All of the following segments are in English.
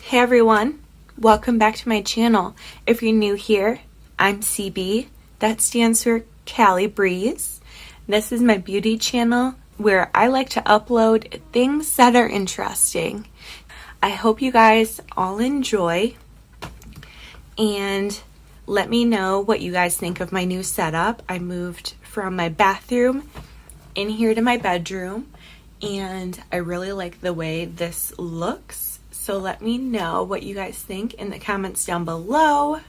Hey everyone, welcome back to my channel. If you're new here, I'm CB, that stands for Callie Breeze. This is my beauty channel where I like to upload things that are interesting. I hope you guys all enjoy and let me know what you guys think of my new setup. I moved from my bathroom in here to my bedroom and I really like the way this looks. So let me know what you guys think in the comments down below.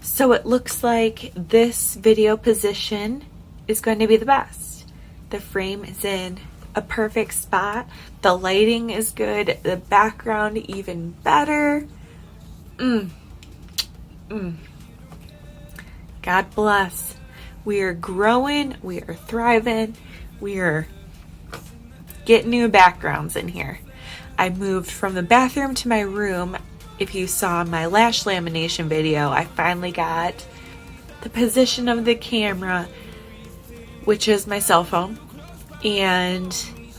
So it looks like this video position is going to be the best. The frame is in a perfect spot. The lighting is good. The background even better. God bless. We are growing. We are thriving. We are getting new backgrounds in here. I moved from the bathroom to my room. If you saw my lash lamination video, I finally got the position of the camera, which is my cell phone, and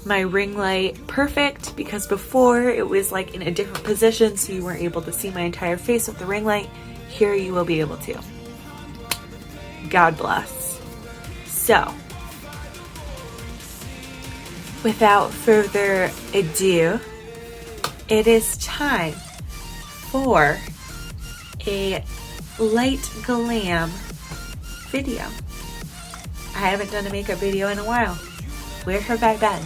my ring light perfect, because before it was like in a different position so you weren't able to see my entire face with the ring light. Here you will be able to. God bless. So, without further ado, it is time for a light glam video. I haven't done a makeup video in a while. Where have I been?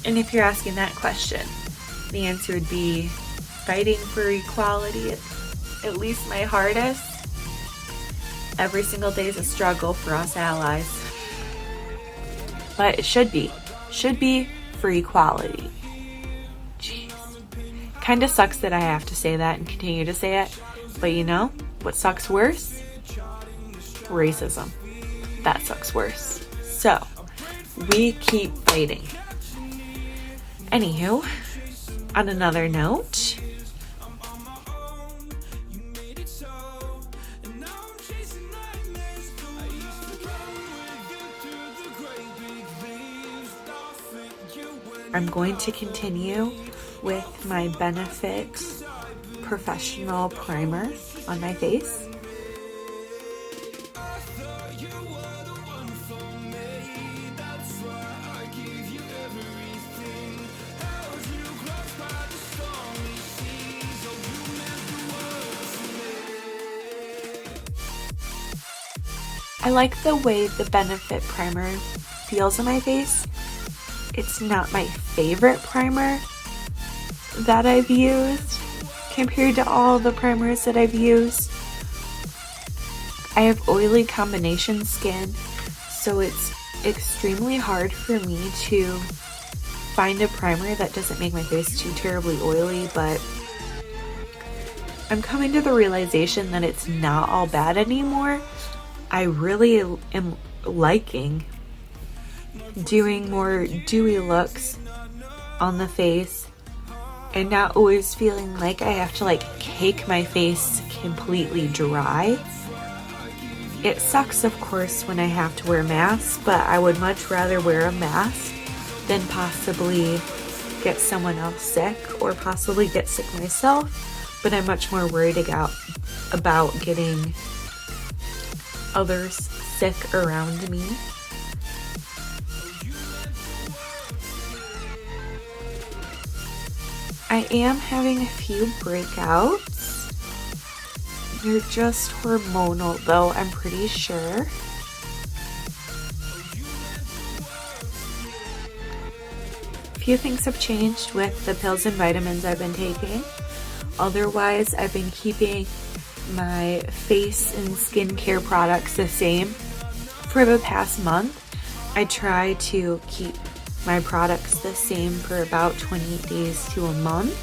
And if you're asking that question, the answer would be fighting for equality, at least my hardest. Every single day is a struggle for us allies. But it should be for equality. Kind of sucks that I have to say that and continue to say it, but you know what sucks worse? Racism. That sucks worse. So we keep fighting. Anywho, on another note, I'm going to continue with my Benefit Professional Primer on my face. I like the way the Benefit Primer feels on my face. It's not my favorite primer that I've used compared to all the primers that I've used. I have oily combination skin, so it's extremely hard for me to find a primer that doesn't make my face too terribly oily, but I'm coming to the realization that it's not all bad anymore. I really am liking doing more dewy looks on the face and not always feeling like I have to like cake my face completely dry. It sucks, of course, when I have to wear masks, but I would much rather wear a mask than possibly get someone else sick or possibly get sick myself. But I'm much more worried about about getting others sick around me. I am having a few breakouts. They're just hormonal though, I'm pretty sure. A few things have changed with the pills and vitamins I've been taking. Otherwise, I've been keeping my face and skincare products the same for the past month. I try to keep my products the same for about 28 days to a month,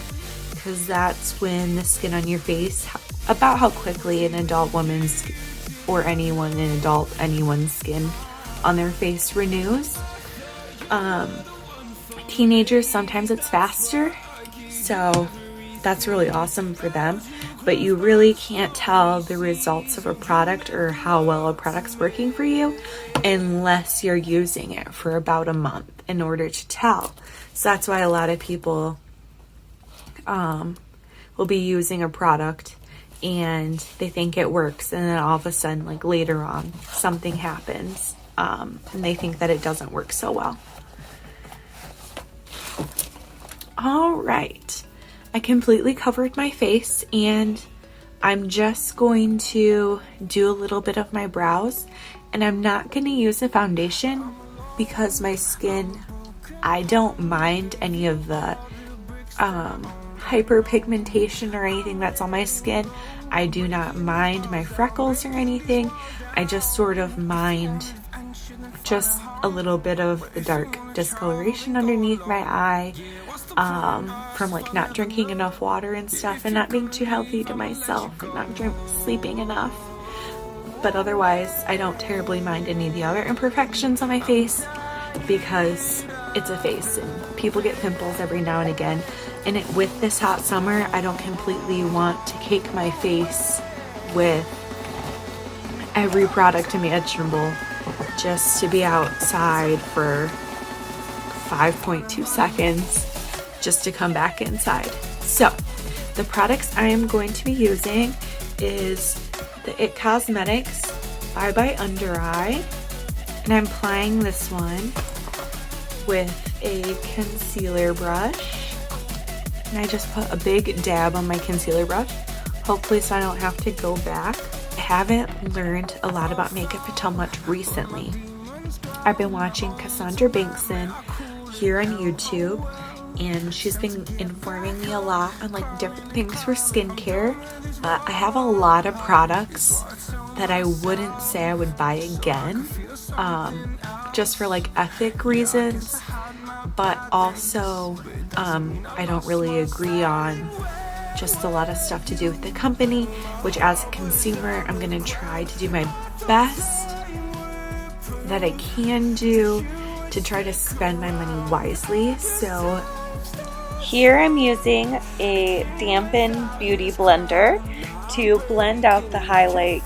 because that's when the skin on your face, about how quickly an adult woman's or anyone's skin on their face renews. Teenagers, sometimes it's faster, so that's really awesome for them, but you really can't tell the results of a product or how well a product's working for you unless you're using it for about a month in order to tell. So that's why a lot of people will be using a product and they think it works, and then all of a sudden, like later on, something happens and they think that it doesn't work so well. All right, I completely covered my face, and I'm just going to do a little bit of my brows, and I'm not going to use a foundation because my skin, I don't mind any of the hyperpigmentation or anything that's on my skin. I do not mind my freckles or anything. I just sort of mind just a little bit of the dark discoloration underneath my eye from like not drinking enough water and stuff, and not being too healthy to myself, and not sleeping enough. But otherwise, I don't terribly mind any of the other imperfections on my face because it's a face and people get pimples every now and again. And with this hot summer, I don't completely want to cake my face with every product imaginable just to be outside for 5.2 seconds just to come back inside. So the products I am going to be using is the It Cosmetics ByeBye Undereye, and I'm applying this one with a concealer brush, and I just put a big dab on my concealer brush, hopefully so I don't have to go back. I haven't learned a lot about makeup until much recently. I've been watching Cassandra Bankson here on YouTube, and she's been informing me a lot on like different things for skincare, but I have a lot of products that I wouldn't say I would buy again, just for like ethic reasons, but also I don't really agree on just a lot of stuff to do with the company, which as a consumer I'm gonna try to do my best that I can do to try to spend my money wisely. So here I'm using a dampen beauty blender to blend out the highlight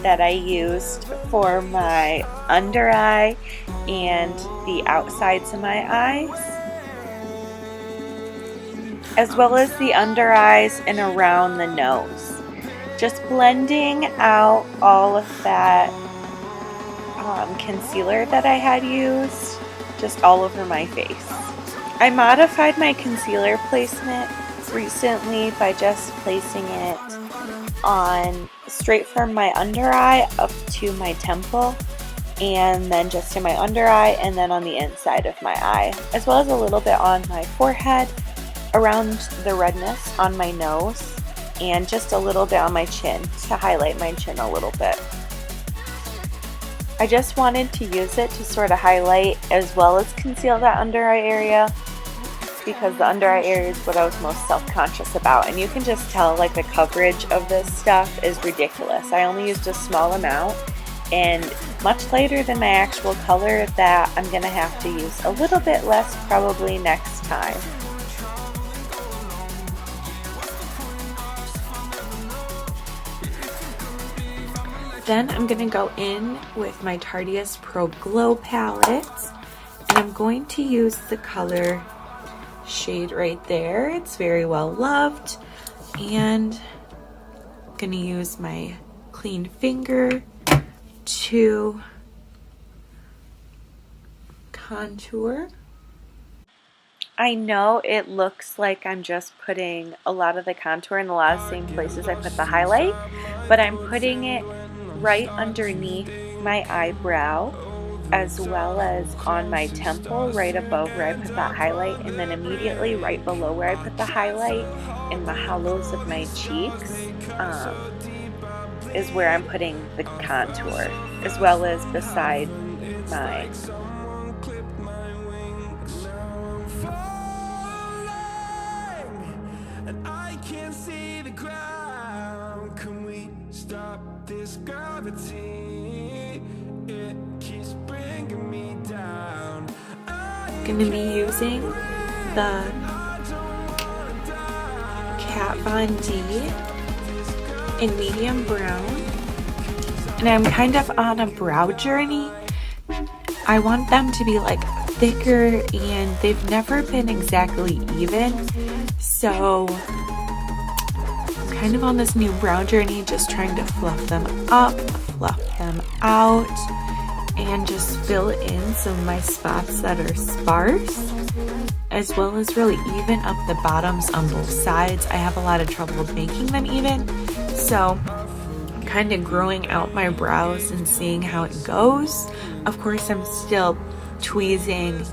that I used for my under eye and the outsides of my eyes, as well as the under eyes and around the nose. Just blending out all of that concealer that I had used just all over my face. I modified my concealer placement recently by just placing it on straight from my under eye up to my temple, and then just in my under eye, and then on the inside of my eye, as well as a little bit on my forehead, around the redness on my nose, and just a little bit on my chin to highlight my chin a little bit. I just wanted to use it to sort of highlight as well as conceal that under eye area, because the under eye area is what I was most self-conscious about, and you can just tell like the coverage of this stuff is ridiculous. I only used a small amount and much lighter than my actual color that I'm gonna have to use a little bit less probably next time. Then I'm going to go in with my Tartiest Pro Glow palette, and I'm going to use the color shade right there. It's very well loved, and gonna use my clean finger to contour. I know it looks like I'm just putting a lot of the contour in a lot of the same places I put the highlight, but I'm putting it right underneath my eyebrow as well as on my temple right above where I put that highlight, and then immediately right below where I put the highlight in the hollows of my cheeks is where I'm putting the contour, as well as beside my this gravity, it keeps bringing me down. Going to be using the Kat Von D in medium brown, and I'm kind of on a brow journey. I want them to be like thicker, and they've never been exactly even, so kind of on this new brow journey, just trying to fluff them up, fluff them out, and just fill in some of my spots that are sparse, as well as really even up the bottoms on both sides. I have a lot of trouble making them even, so I'm kind of growing out my brows and seeing how it goes. Of course, I'm still tweezing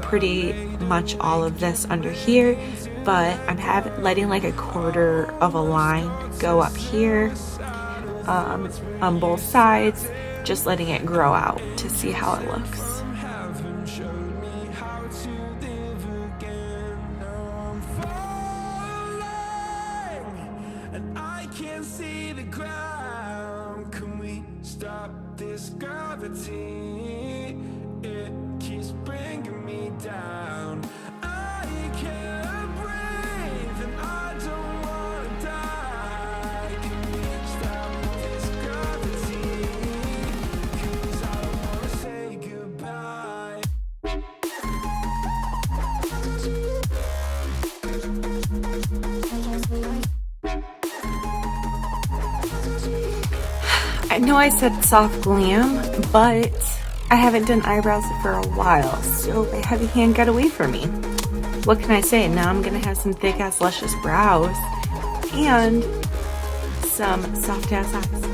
pretty much all of this under here, but I'm letting like a quarter of a line go up here on both sides, just letting it grow out to see how it looks. And I can't see the ground. Can we stop this gravity? It keeps bringing me down. I can't breathe and I don't wanna die. Can we stop this gravity? 'Cause I don't wanna say goodbye. I know I said soft glam, but I haven't done eyebrows for a while, so my heavy hand got away from me. What can I say? Now I'm gonna have some thick ass luscious brows and some soft ass eyes.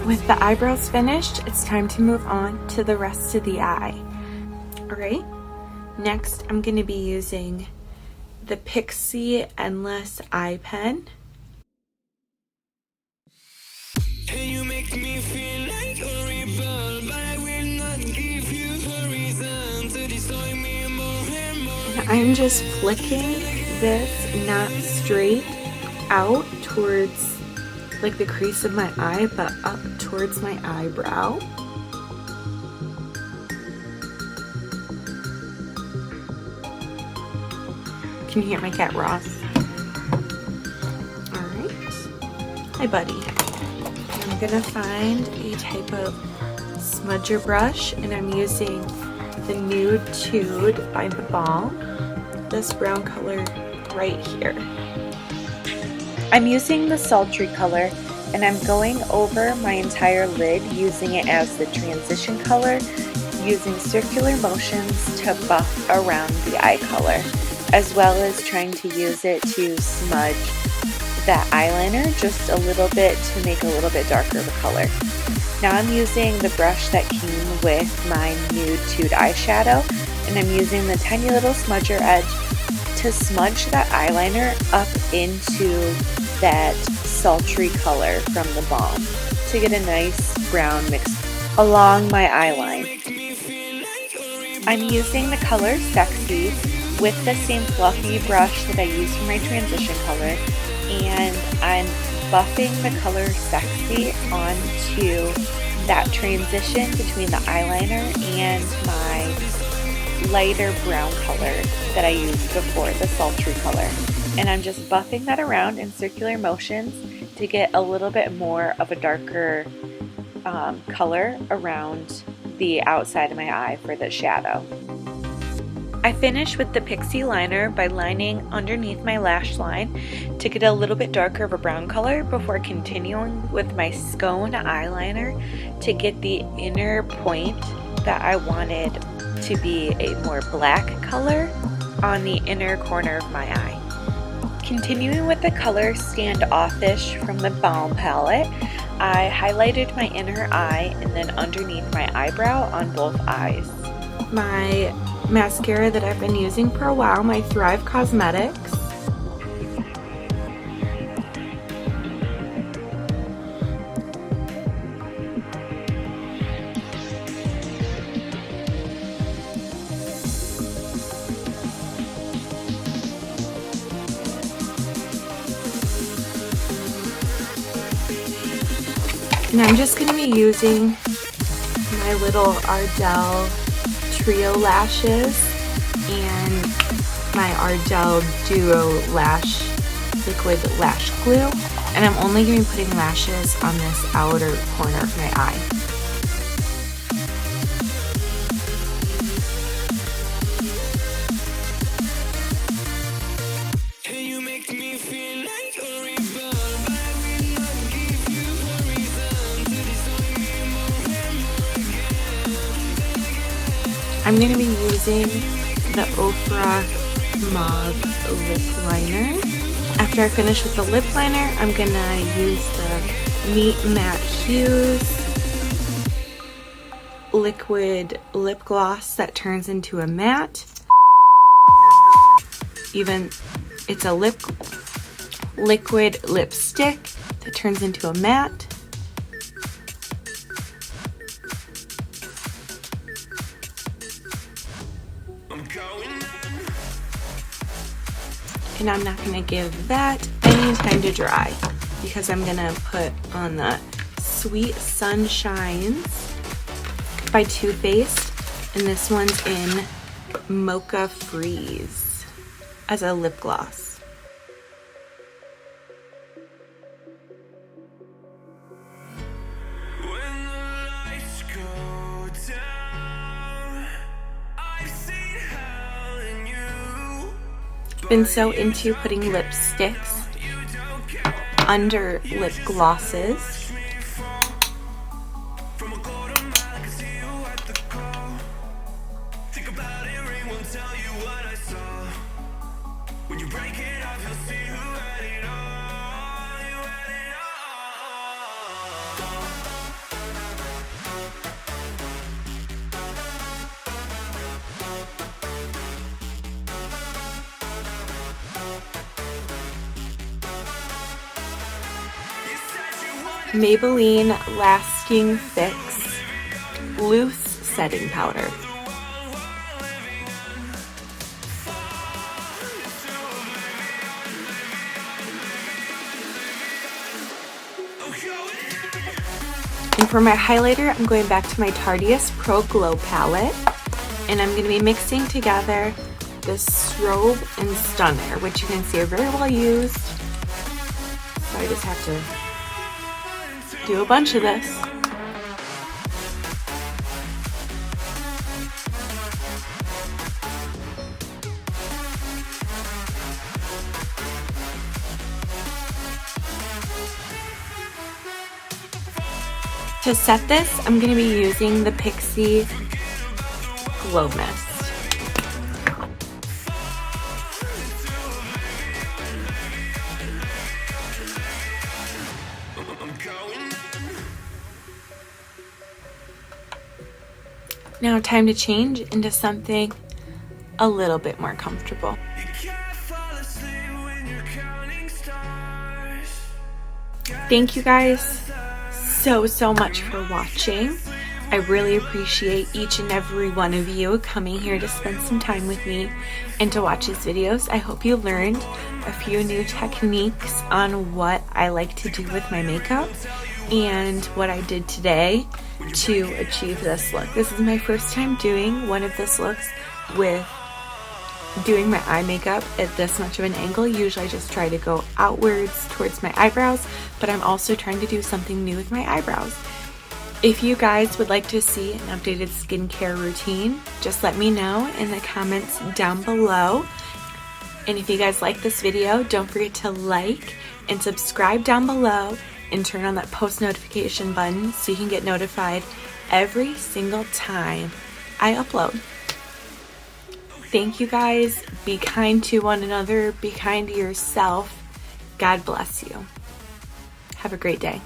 With the eyebrows finished, it's time to move on to the rest of the eye. Alright, next I'm going to be using the Pixi Endless Eye Pen. And you make me feel like horrible, but I will not give you a reason to destroy me more and more. And I'm just flicking this not straight out towards like the crease of my eye, but up towards my eyebrow. Can you hear my cat Ross? Alright. Hi buddy. I'm gonna find a type of smudger brush, and I'm using the Nude Tude by the Balm. This brown color right here. I'm using the sultry color, and I'm going over my entire lid using it as the transition color, using circular motions to buff around the eye color, as well as trying to use it to smudge that eyeliner just a little bit to make a little bit darker of a color. Now I'm using the brush that came with my Nude Tude eyeshadow, and I'm using the tiny little smudger edge to smudge that eyeliner up into that sultry color from the Balm to get a nice brown mix along my eyeline. I'm using the color Sexy with the same fluffy brush that I used for my transition color, and I'm buffing the color Sexy onto that transition between the eyeliner and my lighter brown color that I used before, the sultry color. And I'm just buffing that around in circular motions to get a little bit more of a darker color around the outside of my eye for the shadow. I finish with the Pixi liner by lining underneath my lash line to get a little bit darker of a brown color before continuing with my Skone eyeliner to get the inner point that I wanted to be a more black color on the inner corner of my eye. Continuing with the color Stand-OFFISH from the Balm palette, I highlighted my inner eye and then underneath my eyebrow on both eyes. My mascara that I've been using for a while, my Thive Causemetics. And I'm just going to be using my little Ardell Trio lashes and my Ardell Duo Lash Liquid Lash Glue. And I'm only going to be putting lashes on this outer corner of my eye. I'm going to be using the Ofra Lip Liner. After I finish with the lip liner, I'm going to use the Meet Matte Hughes liquid lip gloss that turns into a matte. It's a liquid lipstick that turns into a matte. And I'm not going to give that any time to dry because I'm going to put on the Sweet Sunshines by Too Faced, and this one's in Mocha Freeze as a lip gloss. Been so into putting lipsticks under lip glosses. Maybelline Lasting Fix Loose Setting Powder. And for my highlighter, I'm going back to my Tartiest Pro Glow palette, and I'm going to be mixing together the Strobe and Stunner, which you can see are very well used. So I just have to do a bunch of this. To set this, I'm going to be using the Pixi Glow Mist. Now time to change into something a little bit more comfortable. Thank you guys so much for watching. I really appreciate each and every one of you coming here to spend some time with me and to watch these videos. I hope you learned a few new techniques on what I like to do with my makeup and what I did today to achieve this look. This is my first time doing one of this looks with doing my eye makeup at this much of an angle. Usually I just try to go outwards towards my eyebrows, but I'm also trying to do something new with my eyebrows. If you guys would like to see an updated skincare routine, just let me know in the comments down below. And if you guys like this video, don't forget to like and subscribe down below and turn on that post notification button so you can get notified every single time I upload. Thank you guys. Be kind to one another. Be kind to yourself. God bless you. Have a great day.